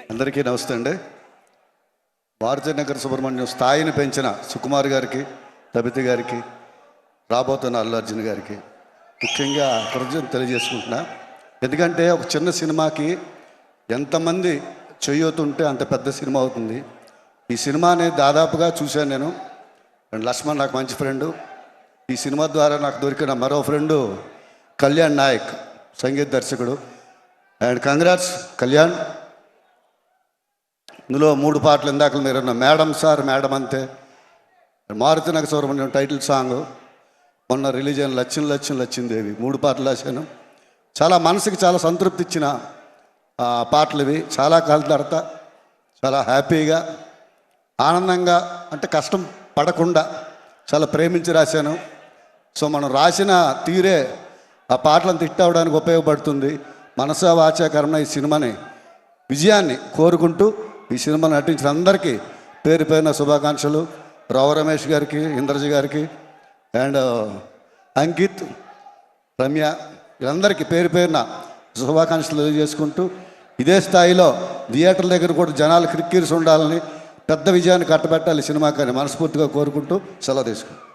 అందరికీ నమస్తే అండి. భారతీనగర్ సుబ్రహ్మణ్యం స్థాయిని పెంచిన సుకుమార్ గారికి, తబిత గారికి, రాబోతున్న అల్లు అర్జున్ గారికి ముఖ్యంగా కృతజ్ఞతలు తెలియజేసుకుంటున్నా. ఎందుకంటే ఒక చిన్న సినిమాకి ఎంతమంది చేయవుతుంటే అంత పెద్ద సినిమా అవుతుంది. ఈ సినిమాని దాదాపుగా చూశాను నేను. అండ్ లక్ష్మణ్ నాకు మంచి ఫ్రెండు. ఈ సినిమా ద్వారా నాకు దొరికిన మరో ఫ్రెండు కళ్యాణ్ నాయక్, సంగీత దర్శకుడు. And congrats Kalyan. ఇందులో 3 పాటలు ఇందాక మీరు మేడం సార్ మేడం అంతే, మారుతినగర్ సుబ్రహ్మణ్యం టైటిల్ సాంగ్ మొన్న రిలీజ్ అయిన లచ్చిందేవి 3 పాటలు రాశాను. చాలా మనసుకి చాలా సంతృప్తి ఇచ్చిన పాటలు ఇవి. చాలా కాలం తర్వాత చాలా హ్యాపీగా ఆనందంగా, అంటే కష్టం పడకుండా చాలా ప్రేమించి రాశాను. సో మనం రాసిన తీరే ఆ పాటలను తిట్టవడానికి ఉపయోగపడుతుంది. మనసా వాచా కర్మ ఈ సినిమాని విజయాన్ని కోరుకుంటూ ఈ సినిమా నటించిన అందరికీ పేరు పేరున శుభాకాంక్షలు. రావు రమేష్ గారికి, ఇంద్రజీ గారికి అండ్ అంకిత్, రమ్య వీళ్ళందరికీ పేరు పేరున శుభాకాంక్షలు తెలియజేసుకుంటూ ఇదే స్థాయిలో థియేటర్ల దగ్గర కూడా జనాలు క్రిక్కిరిసి ఉండాలని, పెద్ద విజయాన్ని కట్టబెట్టాలి సినిమాకని మనస్ఫూర్తిగా కోరుకుంటూ సెలవు తీసుకుంటాం.